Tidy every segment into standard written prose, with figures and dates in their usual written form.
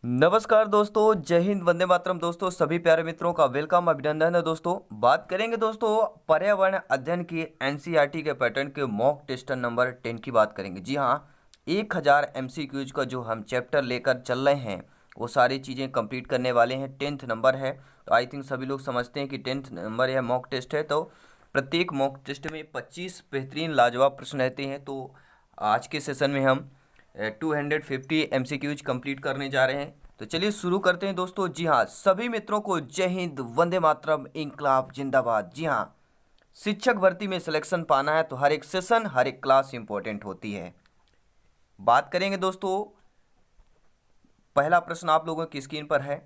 नमस्कार दोस्तों, जय हिंद, वंदे मातरम। दोस्तों सभी प्यारे मित्रों का वेलकम, अभिनंदन है। दोस्तों बात करेंगे दोस्तों पर्यावरण अध्ययन की एनसीईआरटी के पैटर्न के मॉक टेस्ट नंबर 10 की बात करेंगे। जी हाँ, 1000 एमसीक्यूज का जो हम चैप्टर लेकर चल रहे हैं वो सारी चीज़ें कंप्लीट करने वाले हैं। 10th नंबर है तो आई थिंक सभी लोग समझते हैं कि 10th नंबर यह मॉक टेस्ट है। तो प्रत्येक मॉक टेस्ट में 25 बेहतरीन लाजवाब प्रश्न रहते हैं। तो आज के सेशन में हम 250 एमसीक्यूज कंप्लीट करने जा रहे हैं। तो चलिए शुरू करते हैं दोस्तों। जी हाँ, सभी मित्रों को जय हिंद, वंदे मातरम, इंकलाब जिंदाबाद। जी हाँ, शिक्षक भर्ती में सिलेक्शन पाना है तो हर एक सेशन, हर एक क्लास इंपॉर्टेंट होती है। बात करेंगे दोस्तों, पहला प्रश्न आप लोगों की स्क्रीन पर है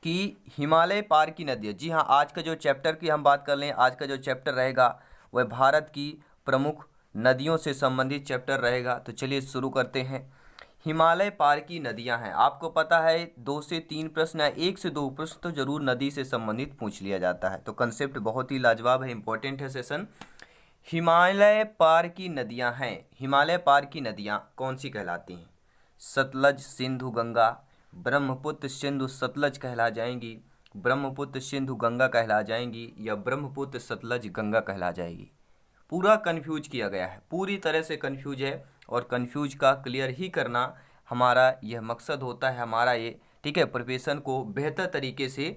कि हिमालय पार की नदियाँ। जी हाँ, आज का जो चैप्टर की हम बात कर लें, आज का जो चैप्टर रहेगा वह भारत की प्रमुख नदियों से संबंधित चैप्टर रहेगा। तो चलिए शुरू करते हैं। हिमालय पार की नदियां हैं। आपको पता है 2 से 3 प्रश्न या 1 से 2 प्रश्न तो जरूर नदी से संबंधित पूछ लिया जाता है। तो कंसेप्ट बहुत ही लाजवाब है, इंपॉर्टेंट है सेशन। हिमालय पार की नदियां हैं। हिमालय पार की नदियां कौन सी कहलाती हैं? सतलज, सिंधु, गंगा। ब्रह्मपुत्र, सिंधु, सतलज कहला जाएंगी, ब्रह्मपुत्र, सिंधु, गंगा कहला जाएंगी, या ब्रह्मपुत्र, सतलज, गंगा कहला जाएगी। पूरा कंफ्यूज किया गया है, पूरी तरह से कंफ्यूज है। और कंफ्यूज का क्लियर ही करना हमारा यह मकसद होता है, हमारा ये, ठीक है, प्रिपरेशन को बेहतर तरीके से,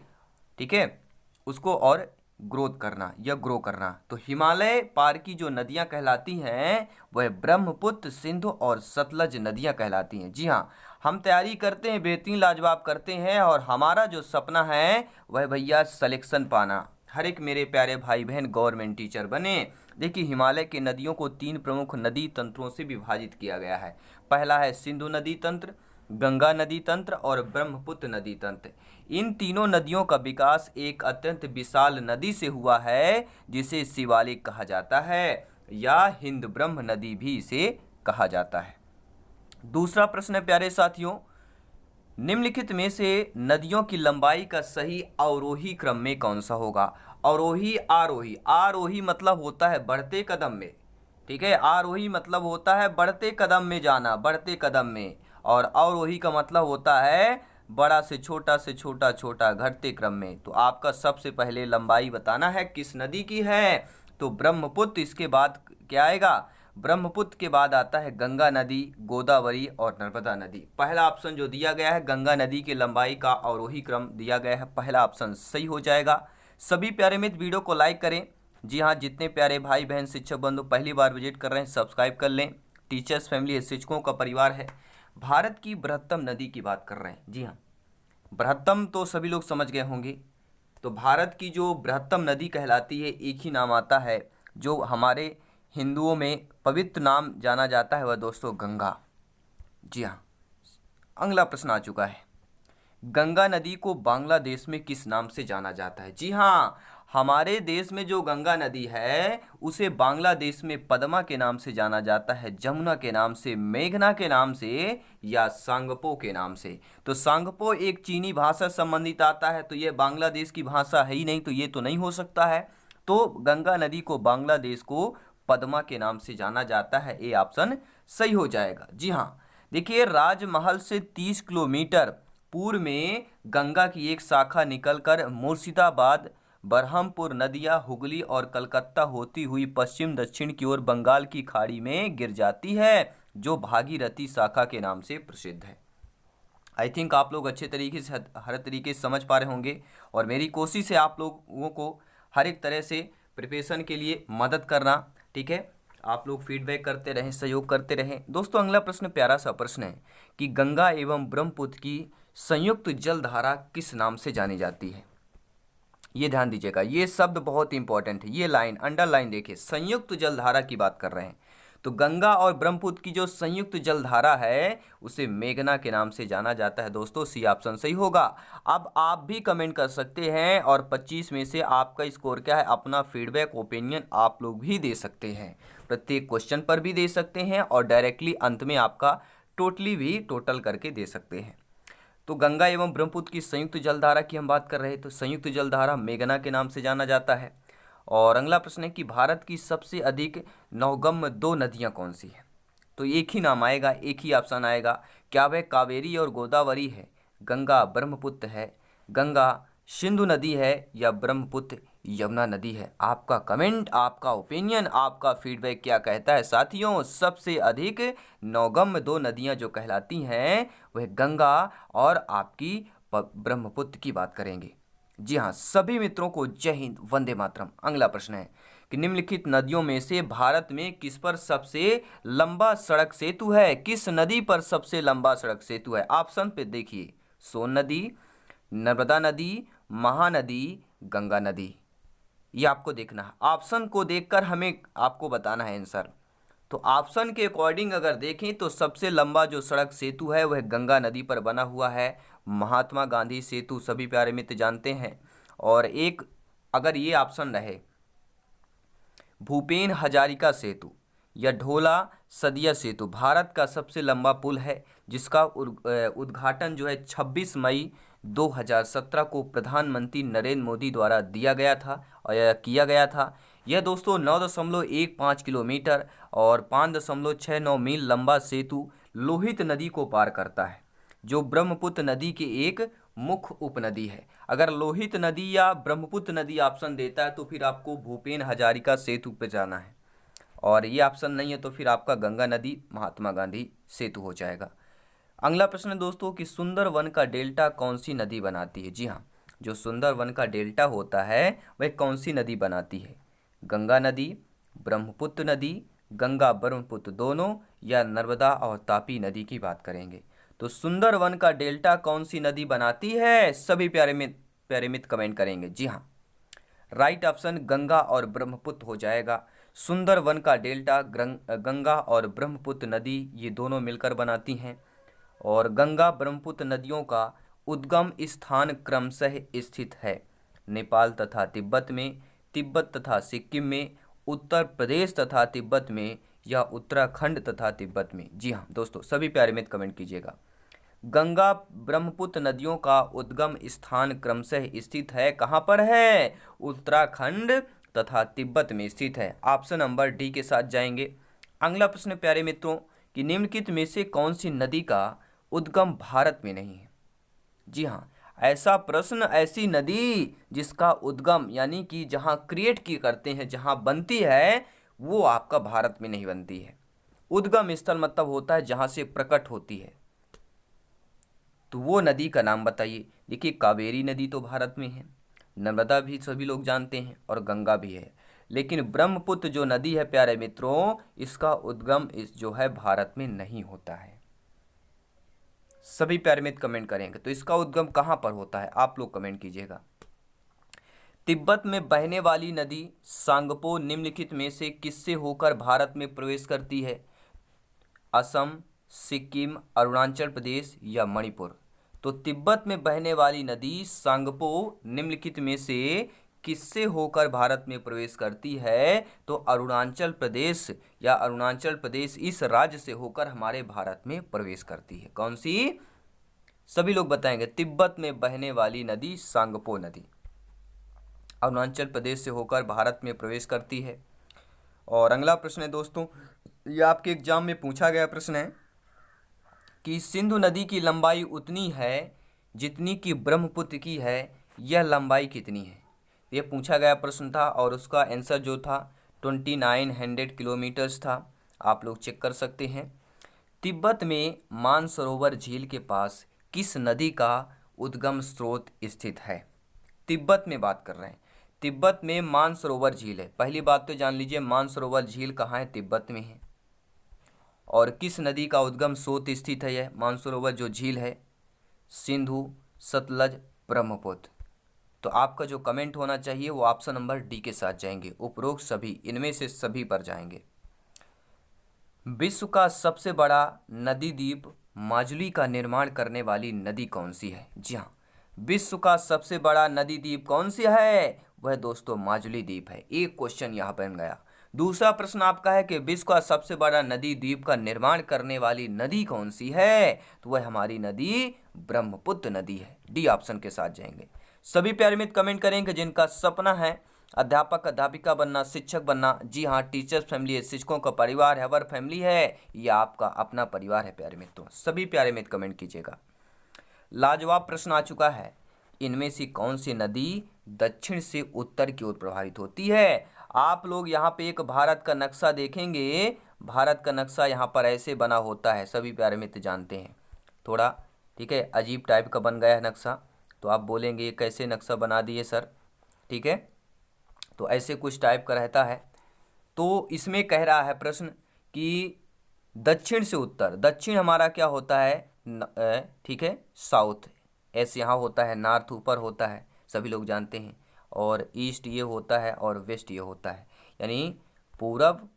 ठीक है, उसको और ग्रोथ करना या ग्रो करना। तो हिमालय पार की जो नदियां कहलाती हैं वह ब्रह्मपुत्र, सिंधु और सतलज नदियां कहलाती हैं। जी हाँ, हम तैयारी करते हैं, बेहतरीन लाजवाब करते हैं, और हमारा जो सपना है वह भैया सिलेक्शन पाना। हर एक मेरे प्यारे भाई बहन गवर्नमेंट टीचर बने। देखिए, हिमालय के नदियों को 3 प्रमुख नदी तंत्रों से विभाजित किया गया है। पहला है सिंधु नदी तंत्र, गंगा नदी तंत्र और ब्रह्मपुत्र नदी तंत्र। इन तीनों नदियों का विकास एक अत्यंत विशाल नदी से हुआ है जिसे शिवालिक कहा जाता है, या हिंद ब्रह्म नदी भी इसे कहा जाता है। दूसरा प्रश्न है प्यारे साथियों, निम्नलिखित में से नदियों की लंबाई का सही अवरोही क्रम में कौन सा होगा? अवरोही, आरोही। आरोही मतलब होता है बढ़ते कदम में, ठीक है, आरोही मतलब होता है बढ़ते कदम में जाना, बढ़ते कदम में। और अवरोही का मतलब होता है बड़ा से छोटा, से छोटा छोटा, घटते क्रम में। तो आपका सबसे पहले लंबाई बताना है किस नदी की है। तो ब्रह्मपुत्र, इसके बाद क्या आएगा? ब्रह्मपुत्र के बाद आता है गंगा नदी, गोदावरी और नर्मदा नदी। पहला ऑप्शन जो दिया गया है, गंगा नदी की लंबाई का अवरोही क्रम दिया गया है, पहला ऑप्शन सही हो जाएगा। सभी प्यारे मित्र वीडियो को लाइक करें। जी हाँ, जितने प्यारे भाई बहन शिक्षक बंधु पहली बार विजिट कर रहे हैं सब्सक्राइब कर लें। टीचर्स फैमिली शिक्षकों का परिवार है। भारत की बृहत्तम नदी की बात कर रहे हैं। जी हाँ, बृहत्तम तो सभी लोग समझ गए होंगे। तो भारत की जो बृहत्तम नदी कहलाती है, एक ही नाम आता है जो हमारे हिंदुओं में पवित्र नाम जाना जाता है, वह दोस्तों गंगा। जी हाँ, अगला प्रश्न आ चुका है, गंगा नदी को बांग्लादेश में किस नाम से जाना जाता है? जी हाँ, हमारे देश में जो गंगा नदी है उसे बांग्लादेश में पद्मा के नाम से जाना जाता है, जमुना के नाम से, मेघना के नाम से, या सांगपो के नाम से। तो सांगपो एक चीनी भाषा संबंधित आता है, तो यह बांग्लादेश की भाषा है ही नहीं, तो ये तो नहीं हो सकता है। तो गंगा नदी को बांग्लादेश को पद्मा के नाम से जाना जाता है, ये ऑप्शन सही हो जाएगा। जी हाँ, देखिए, राजमहल से 30 किलोमीटर पूर्व में गंगा की एक शाखा निकलकर मुर्शिदाबाद, बरहमपुर नदियां, हुगली और कलकत्ता होती हुई पश्चिम दक्षिण की ओर बंगाल की खाड़ी में गिर जाती है, जो भागीरथी शाखा के नाम से प्रसिद्ध है। आई थिंक आप लोग अच्छे तरीके से, हर तरीके से समझ पा रहे होंगे, और मेरी कोशिश है आप लोगों को हर एक तरह से प्रिपरेशन के लिए मदद करना, ठीक है। आप लोग फीडबैक करते रहें, सहयोग करते रहें। दोस्तों अगला प्रश्न प्यारा सा प्रश्न है कि गंगा एवं ब्रह्मपुत्र की संयुक्त जलधारा किस नाम से जानी जाती है? ये ध्यान दीजिएगा, ये शब्द बहुत इंपॉर्टेंट है, ये लाइन अंडरलाइन देखिए, संयुक्त जलधारा की बात कर रहे हैं। तो गंगा और ब्रह्मपुत्र की जो संयुक्त जलधारा है उसे मेघना के नाम से जाना जाता है। दोस्तों सी ऑप्शन सही होगा। अब आप भी कमेंट कर सकते हैं, और 25 में से आपका स्कोर क्या है, अपना फीडबैक ओपिनियन आप लोग भी दे सकते हैं, प्रत्येक क्वेश्चन पर भी दे सकते हैं, और डायरेक्टली अंत में आपका टोटली भी टोटल करके दे सकते हैं। तो गंगा एवं ब्रह्मपुत्र की संयुक्त जलधारा की हम बात कर रहे हैं, तो संयुक्त जलधारा मेघना के नाम से जाना जाता है। और अगला प्रश्न है कि भारत की सबसे अधिक नौगम्य 2 नदियां कौन सी हैं? तो एक ही नाम आएगा, एक ही ऑप्शन आएगा क्या वह कावेरी और गोदावरी है, गंगा ब्रह्मपुत्र है, गंगा सिंधु नदी है, या ब्रह्मपुत्र यमुना नदी है? आपका कमेंट, आपका ओपिनियन, आपका फीडबैक क्या कहता है साथियों? सबसे अधिक नौगम्य दो नदियां जो कहलाती हैं वह गंगा और आपकी ब्रह्मपुत्र की बात करेंगे। जी हाँ, सभी मित्रों को जय हिंद, वंदे मातरम। अगला प्रश्न है कि निम्नलिखित नदियों में से भारत में किस पर सबसे लंबा सड़क सेतु है? किस नदी पर सबसे लंबा सड़क सेतु है? ऑप्शन पे देखिए, सोन नदी, नर्मदा नदी, महानदी, गंगा नदी। ये आपको देखना है, ऑप्शन को देखकर हमें आपको बताना है आंसर। तो ऑप्शन के अकॉर्डिंग अगर देखें तो सबसे लंबा जो सड़क सेतु है वह गंगा नदी पर बना हुआ है, महात्मा गांधी सेतु, सभी प्यारे मित्र जानते हैं। और एक अगर ये ऑप्शन रहे भूपेन हजारिका सेतु या ढोला सदिया सेतु, भारत का सबसे लंबा पुल है जिसका उद्घाटन जो है 26 मई 2017 को प्रधानमंत्री नरेंद्र मोदी द्वारा दिया गया था और किया गया था। यह दोस्तों 9.15 किलोमीटर और 5.69 मील लंबा सेतु लोहित नदी को पार करता है, जो ब्रह्मपुत्र नदी की एक मुख्य उपनदी है। अगर लोहित नदी या ब्रह्मपुत्र नदी ऑप्शन देता है तो फिर आपको भूपेन हजारिका सेतु पे जाना है, और ये ऑप्शन नहीं है तो फिर आपका गंगा नदी महात्मा गांधी सेतु हो जाएगा। अगला प्रश्न है दोस्तों कि सुंदरवन का डेल्टा कौन सी नदी बनाती है? जी हाँ, जो सुंदरवन का डेल्टा होता है वह कौन सी नदी बनाती है? गंगा नदी, ब्रह्मपुत्र नदी, गंगा ब्रह्मपुत्र दोनों, या नर्मदा और तापी नदी की बात करेंगे। तो सुंदरवन का डेल्टा कौन सी नदी बनाती है? सभी प्यारे मित्र कमेंट करेंगे। जी हाँ, राइट ऑप्शन गंगा और ब्रह्मपुत्र हो जाएगा। सुंदरवन का डेल्टा गंगा और ब्रह्मपुत्र नदी ये दोनों मिलकर बनाती हैं, और गंगा ब्रह्मपुत्र नदियों का उद्गम स्थान क्रमशः स्थित है नेपाल तथा तिब्बत में, तिब्बत तथा सिक्किम में, उत्तर प्रदेश तथा तिब्बत में, या उत्तराखंड तथा तिब्बत में। जी हाँ दोस्तों, सभी प्यारे मित्र कमेंट कीजिएगा। गंगा ब्रह्मपुत्र नदियों का उद्गम स्थान क्रमशः स्थित है, कहाँ पर है? उत्तराखंड तथा तिब्बत में स्थित है। ऑप्शन नंबर डी के साथ जाएंगे। अगला प्रश्न प्यारे मित्रों कि निम्नलिखित में से कौन सी नदी का उद्गम भारत में नहीं है? जी हाँ, ऐसा प्रश्न, ऐसी नदी जिसका उद्गम यानी कि जहाँ क्रिएट की करते हैं, जहाँ बनती है, वो आपका भारत में नहीं बनती है। उद्गम स्थल मतलब होता है जहाँ से प्रकट होती है, तो वो नदी का नाम बताइए। देखिए, कावेरी नदी तो भारत में है, नर्मदा भी सभी लोग जानते हैं, और गंगा भी है, लेकिन ब्रह्मपुत्र जो नदी है प्यारे मित्रों, इसका उद्गम जो है भारत में नहीं होता है। सभी प्यारे मित्र कमेंट करेंगे तो इसका उद्गम कहाँ पर होता है, आप लोग कमेंट कीजिएगा। तिब्बत में बहने वाली नदी सांगपो निम्नलिखित में से किससे होकर भारत में प्रवेश करती है? असम, सिक्किम, अरुणाचल प्रदेश, या मणिपुर? तो तिब्बत में बहने वाली नदी सांगपो निम्नलिखित में से किससे होकर भारत में प्रवेश करती है? तो अरुणाचल प्रदेश, या अरुणाचल प्रदेश इस राज्य से होकर हमारे भारत में प्रवेश करती है। कौन सी? सभी लोग बताएंगे। तिब्बत में बहने वाली नदी सांगपो नदी अरुणाचल प्रदेश से होकर भारत में प्रवेश करती है। और अगला प्रश्न है दोस्तों, ये आपके एग्जाम में पूछा गया प्रश्न है कि सिंधु नदी की लंबाई उतनी है जितनी कि ब्रह्मपुत्र की है, यह लंबाई कितनी है? ये पूछा गया प्रश्न था और उसका आंसर जो था 2900 किलोमीटर्स था। आप लोग चेक कर सकते हैं। तिब्बत में मानसरोवर झील के पास किस नदी का उद्गम स्रोत स्थित है? तिब्बत में बात कर रहे हैं, तिब्बत में मानसरोवर झील है। पहली बात तो जान लीजिए, मानसरोवर झील कहाँ है? तिब्बत में है। और किस नदी का उद्गम स्रोत स्थित है यह मानसरोवर जो झील है? सिंधु, सतलज, ब्रह्मपुत्र। तो आपका जो कमेंट होना चाहिए वो ऑप्शन नंबर डी के साथ जाएंगे, उपरोक्त सभी, इनमें से सभी पर जाएंगे। विश्व का सबसे बड़ा नदी द्वीप माजुली का निर्माण करने वाली नदी कौन सी है? जी हाँ, विश्व का सबसे बड़ा नदी द्वीप कौन सी है? वह दोस्तों माजुली द्वीप है। एक क्वेश्चन यहाँ पर बन गया। दूसरा प्रश्न आपका है कि विश्व का सबसे बड़ा नदी द्वीप का निर्माण करने वाली नदी कौन सी है? तो वह हमारी नदी ब्रह्मपुत्र नदी है। डी ऑप्शन के साथ जाएंगे। सभी प्यारे मित्र कमेंट करेंगे जिनका सपना है अध्यापक अध्यापिका बनना, शिक्षक बनना, जी हाँ टीचर्स फैमिली है, शिक्षकों का परिवार है, अवर फैमिली है, या आपका अपना परिवार है प्यारे मित्रों। सभी प्यारे मित्र कमेंट कीजिएगा। लाजवाब प्रश्न आ चुका है, इनमें से कौन सी नदी दक्षिण से उत्तर की ओर प्रवाहित होती है। आप लोग यहाँ पे एक भारत का नक्शा देखेंगे, भारत का नक्शा यहाँ पर ऐसे बना होता है, सभी प्यारे मित्र जानते हैं। थोड़ा ठीक है अजीब टाइप का बन गया है नक्शा, तो आप बोलेंगे ये कैसे नक्शा बना दिए सर, ठीक है, तो ऐसे कुछ टाइप का रहता है। तो इसमें कह रहा है प्रश्न कि दक्षिण से उत्तर, दक्षिण हमारा क्या होता है, ठीक है साउथ, ऐसे यहाँ होता है, नॉर्थ ऊपर होता है, सभी लोग जानते हैं, और ईस्ट ये होता है और वेस्ट ये होता है, यानी पूरब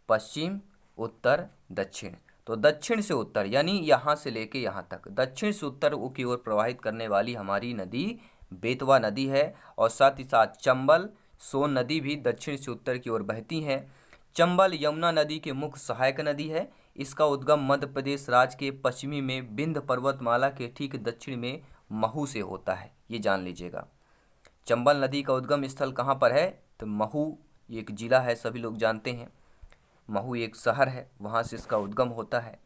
पश्चिम उत्तर दक्षिण। तो दक्षिण से उत्तर यानी यहाँ से लेके यहाँ तक दक्षिण से उत्तर की ओर प्रवाहित करने वाली हमारी नदी बेतवा नदी है, और साथ ही साथ चंबल सोन नदी भी दक्षिण से उत्तर की ओर बहती हैं। चंबल यमुना नदी के मुख्य सहायक नदी है। इसका उद्गम मध्य प्रदेश राज्य के पश्चिमी में विंध्य पर्वतमाला के ठीक दक्षिण में महू से होता है, ये जान लीजिएगा। चंबल नदी का उद्गम स्थल कहाँ पर है, तो महू एक जिला है, सभी लोग जानते हैं, महू एक शहर है, वहाँ से इसका उद्गम होता है।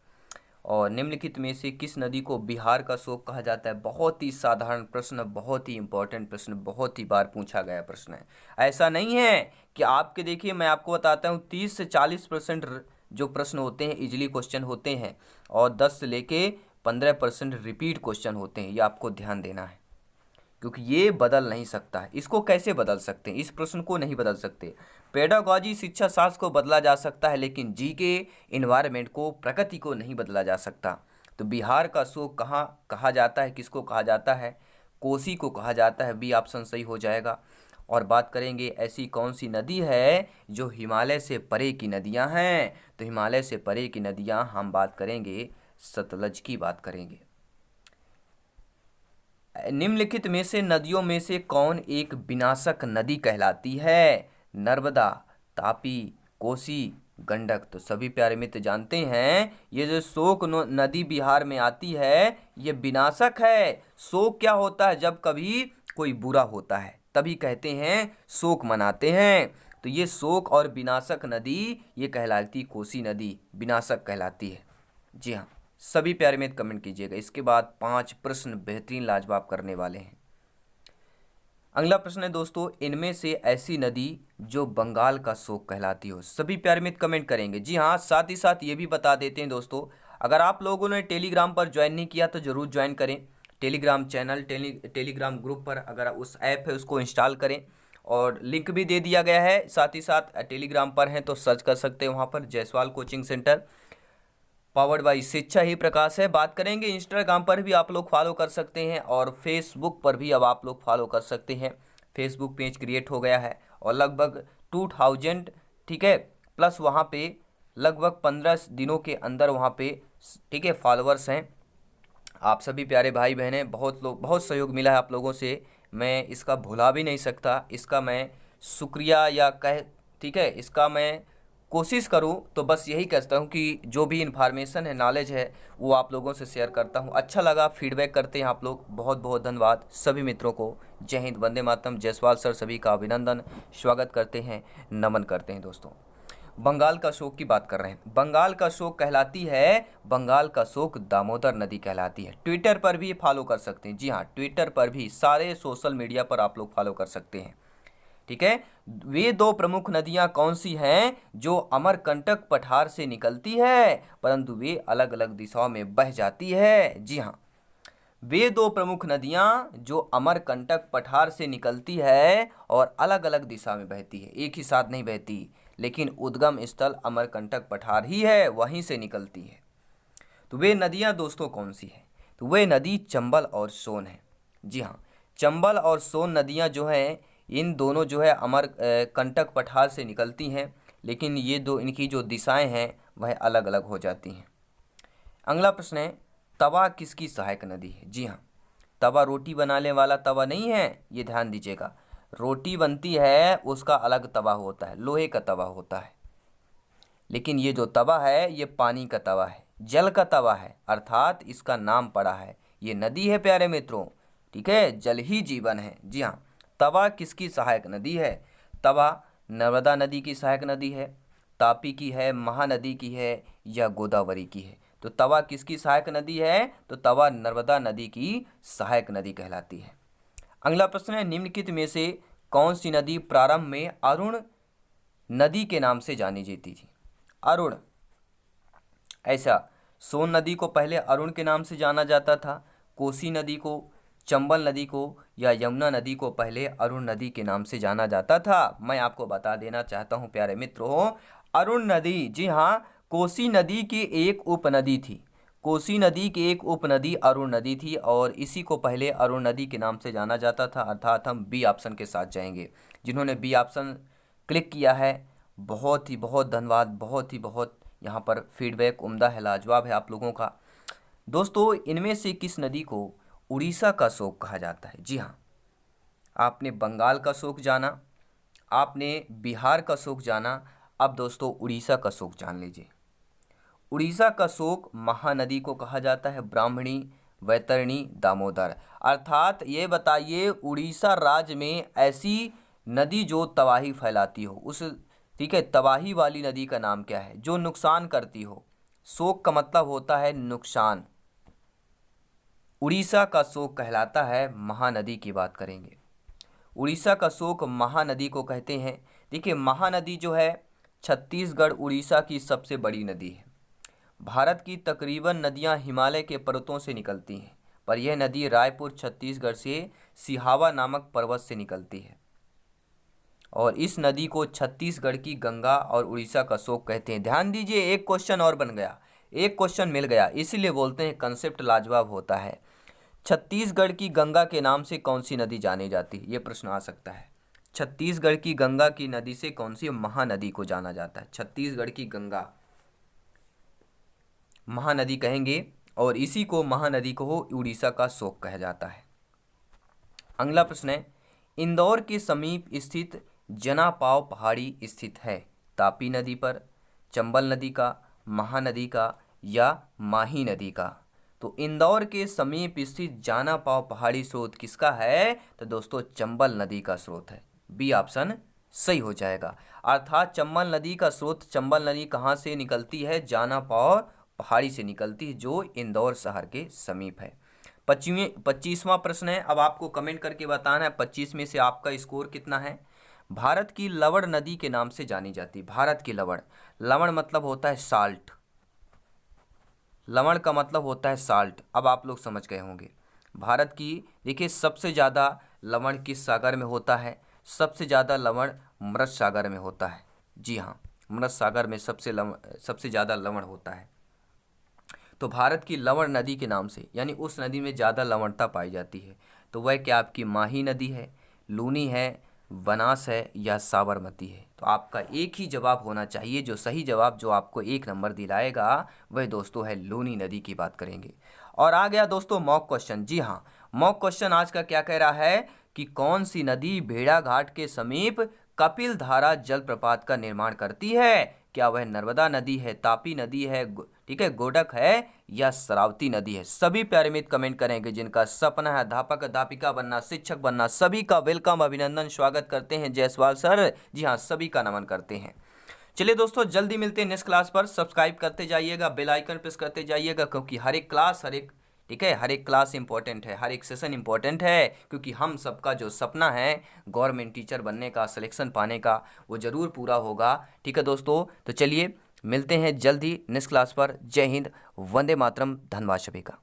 और निम्नलिखित में से किस नदी को बिहार का शोक कहा जाता है। बहुत ही साधारण प्रश्न, बहुत ही इंपॉर्टेंट प्रश्न, बहुत ही बार पूछा गया प्रश्न है। ऐसा नहीं है कि आपके, देखिए मैं आपको बताता हूँ 30 से 40% जो प्रश्न होते हैं इजीली क्वेश्चन होते हैं, और 10 से लेके 15% रिपीट क्वेश्चन होते हैं, ये आपको ध्यान देना है, क्योंकि ये बदल नहीं सकता है। इसको कैसे बदल सकते हैं, इस प्रश्न को नहीं बदल सकते। पेडागॉजी शिक्षा शास्त्र को बदला जा सकता है, लेकिन जीके इन्वायरमेंट को, प्रकृति को नहीं बदला जा सकता। तो बिहार का शोक कहाँ कहा जाता है, किसको कहा जाता है, कोसी को कहा जाता है, बी ऑप्शन सही हो जाएगा। और बात करेंगे ऐसी कौन सी नदी है जो हिमालय से परे की नदियां हैं, तो हिमालय से परे की नदियां हम बात करेंगे सतलज की बात करेंगे। निम्नलिखित में से नदियों में से कौन एक विनाशक नदी कहलाती है, नर्मदा, तापी, कोसी, गंडक। तो सभी प्यारे मित्र जानते हैं ये जो शोक नदी बिहार में आती है ये विनाशक है। शोक क्या होता है, जब कभी कोई बुरा होता है तभी कहते हैं शोक मनाते हैं। तो ये शोक और विनाशक नदी ये कहलाती, कोसी नदी विनाशक कहलाती है। जी हाँ, सभी प्यारे मित्र कमेंट कीजिएगा। इसके बाद 5 प्रश्न बेहतरीन लाजवाब करने वाले हैं। अगला प्रश्न है दोस्तों, इनमें से ऐसी नदी जो बंगाल का शोक कहलाती हो। सभी प्यारे मित्र कमेंट करेंगे। जी हाँ, साथ ही साथ ये भी बता देते हैं दोस्तों, अगर आप लोगों ने टेलीग्राम पर ज्वाइन नहीं किया तो जरूर ज्वाइन करें। टेलीग्राम चैनल, टेलीग्राम ग्रुप पर अगर उस ऐप है उसको इंस्टॉल करें, और लिंक भी दे दिया गया है। साथ ही साथ टेलीग्राम पर हैं तो सर्च कर सकते हैं वहाँ पर, Jaiswal coaching centre powered by शिक्षा ही प्रकाश है। बात करेंगे इंस्टाग्राम पर भी आप लोग फॉलो कर सकते हैं, और फेसबुक पर भी अब आप लोग फॉलो कर सकते हैं। फेसबुक पेज क्रिएट हो गया है और लगभग 2000 ठीक है प्लस वहाँ पे लगभग 15 दिनों के अंदर वहाँ पे ठीक है फॉलोअर्स हैं। आप सभी प्यारे भाई बहनें, बहुत सहयोग मिला है आप लोगों से, मैं इसका भुला भी नहीं सकता। इसका मैं शुक्रिया या कह ठीक है इसका मैं कोशिश करूं तो बस यही कहता हूं कि जो भी इन्फॉर्मेशन है, नॉलेज है, वो आप लोगों से शेयर करता हूं। अच्छा लगा फीडबैक करते हैं आप लोग, बहुत बहुत धन्यवाद सभी मित्रों को। जय हिंद, वंदे मातरम। जायसवाल सर सभी का अभिनंदन, स्वागत करते हैं, नमन करते हैं। दोस्तों बंगाल का शोक की बात कर रहे हैं। बंगाल का शोक कहलाती है, बंगाल का शोक दामोदर नदी कहलाती है। ट्विटर पर भी फॉलो कर सकते हैं। जी हाँ, ट्विटर पर भी, सारे सोशल मीडिया पर आप लोग फॉलो कर सकते हैं। ठीक है, वे 2 प्रमुख नदियां कौन सी हैं जो अमरकंटक पठार से निकलती है परंतु वे अलग अलग दिशाओं में बह जाती है। जी हाँ, वे 2 प्रमुख नदियां जो अमरकंटक पठार से निकलती है और अलग अलग दिशा में बहती है, एक ही साथ नहीं बहती, लेकिन उद्गम स्थल अमरकंटक पठार ही है, वहीं से निकलती है। तो वे नदियां दोस्तों कौन सी है, तो वे नदी चंबल और सोन है। जी हाँ, चंबल और सोन नदियां जो हैं इन दोनों जो है अमरकंटक पठार से निकलती हैं, लेकिन ये दो, इनकी जो दिशाएं हैं वह अलग अलग हो जाती हैं। अगला प्रश्न है, तवा किसकी सहायक नदी है। जी हाँ, तवा रोटी बनाने वाला तवा नहीं है, ये ध्यान दीजिएगा। रोटी बनती है उसका अलग तवा होता है, लोहे का तवा होता है, लेकिन ये जो तवा है ये पानी का तवा है, जल का तवा है, अर्थात इसका नाम पड़ा है, ये नदी है प्यारे मित्रों। ठीक है, जल ही जीवन है। जी हाँ, तवा किसकी सहायक नदी है, तवा नर्मदा नदी की सहायक नदी है, तापी की है, महानदी की है या गोदावरी की है? तो तवा किसकी सहायक नदी है? तो तवा नर्मदा नदी की सहायक नदी कहलाती है। अगला प्रश्न है, निम्नलिखित में से कौन सी नदी प्रारंभ में अरुण नदी के नाम से जानी जाती थी? अरुण, ऐसा सोन नदी को पहले अरुण के नाम से जाना जाता था, कोसी नदी को, चंबल नदी को या यमुना नदी को पहले अरुण नदी के नाम से जाना जाता था? मैं आपको बता देना चाहता हूं प्यारे मित्रों, अरुण नदी, जी हाँ, कोसी नदी की एक उपनदी थी। कोसी नदी की एक उपनदी अरुण नदी थी और इसी को पहले अरुण नदी के नाम से जाना जाता था। अर्थात हम बी ऑप्शन के साथ जाएंगे। जिन्होंने बी ऑप्शन क्लिक किया है बहुत ही बहुत धन्यवाद, बहुत यहाँ पर फीडबैक उम्दा है, लाजवाब है आप लोगों का। दोस्तों, इनमें से किस नदी को उड़ीसा का शोक कहा जाता है? जी हाँ, आपने बंगाल का शोक जाना, आपने बिहार का शोक जाना, अब दोस्तों उड़ीसा का शोक जान लीजिए। उड़ीसा का शोक महानदी को कहा जाता है, ब्राह्मणी, वैतरणी, दामोदर। अर्थात ये बताइए, उड़ीसा राज्य में ऐसी नदी जो तबाही फैलाती हो, उस ठीक है तबाही वाली नदी का नाम क्या है? जो नुकसान करती हो। शोक का मतलब होता है नुकसान। उड़ीसा का शोक कहलाता है महानदी की बात करेंगे। उड़ीसा का शोक महानदी को कहते हैं। देखिए, महानदी जो है छत्तीसगढ़ उड़ीसा की सबसे बड़ी नदी है। भारत की तकरीबन नदियां हिमालय के पर्वतों से निकलती हैं, पर यह नदी रायपुर छत्तीसगढ़ से सिहावा नामक पर्वत से निकलती है और इस नदी को छत्तीसगढ़ की गंगा और उड़ीसा का शोक कहते हैं। ध्यान दीजिए, एक क्वेश्चन और बन गया, एक क्वेश्चन मिल गया, इसीलिए बोलते हैं कंसेप्ट लाजवाब होता है। छत्तीसगढ़ की गंगा के नाम से कौन सी नदी जानी जाती है? ये प्रश्न आ सकता है। छत्तीसगढ़ की गंगा की नदी से कौन सी महानदी को जाना जाता है? छत्तीसगढ़ की गंगा महानदी कहेंगे और इसी को महानदी को उड़ीसा का शोक कहा जाता है। अगला प्रश्न है, इंदौर के समीप स्थित जनापाव पहाड़ी स्थित है? तापी नदी पर, चंबल नदी का, महानदी का या माही नदी का? तो इंदौर के समीप स्थित जनापाव पहाड़ी स्रोत किसका है? तो दोस्तों चंबल नदी का स्रोत है। बी ऑप्शन सही हो जाएगा। अर्थात चंबल नदी का स्रोत, चंबल नदी कहाँ से निकलती है? जनापाव पहाड़ी से निकलती है जो इंदौर शहर के समीप है। 25वां प्रश्न है, अब आपको कमेंट करके बताना है 25 में से आपका स्कोर कितना है। भारत की लवण नदी के नाम से जानी जाती है। भारत की लवण, लवण मतलब होता है साल्ट, लवण का मतलब होता है साल्ट। अब आप लोग समझ गए होंगे। भारत की देखिए सबसे ज़्यादा लवण किस सागर में होता है? सबसे ज़्यादा लवण मृत सागर में होता है। जी हाँ, मृत सागर में सबसे ज़्यादा लवण होता है। तो भारत की लवण नदी के नाम से, यानी उस नदी में ज़्यादा लवणता पाई जाती है, तो वह क्या आपकी माही नदी है, लूनी है, बनास है या साबरमती है? तो आपका एक ही जवाब होना चाहिए। जो सही जवाब जो आपको 1 नंबर दिलाएगा वह दोस्तों है लूनी नदी की बात करेंगे। और आ गया दोस्तों मॉक क्वेश्चन। जी हाँ, मॉक क्वेश्चन आज का क्या कह रहा है कि कौन सी नदी भेड़ाघाट के समीप कपिल धारा जलप्रपात का निर्माण करती है? क्या वह नर्मदा नदी है, तापी नदी है, ठीक है, गोडक है या शरावती नदी है? सभी प्यारे मित्र कमेंट करेंगे। जिनका सपना है अध्यापक अध्यापिका बनना, शिक्षक बनना, सभी का वेलकम, अभिनंदन, स्वागत करते हैं जायसवाल सर। जी हाँ, सभी का नमन करते हैं। चलिए दोस्तों, जल्दी मिलते हैं नेक्स्ट क्लास पर। सब्सक्राइब करते जाइएगा, बेल आइकन प्रेस करते जाइएगा, क्योंकि हर एक क्लास ठीक है, हर एक क्लास इंपॉर्टेंट है, हर एक सेशन इंपॉर्टेंट है, क्योंकि हम सबका जो सपना है गवर्नमेंट टीचर बनने का, सिलेक्शन पाने का, वो ज़रूर पूरा होगा। ठीक है दोस्तों, तो चलिए मिलते हैं जल्दी नेक्स्ट क्लास पर। जय हिंद, वंदे मातरम, धन्यवाद सभी का।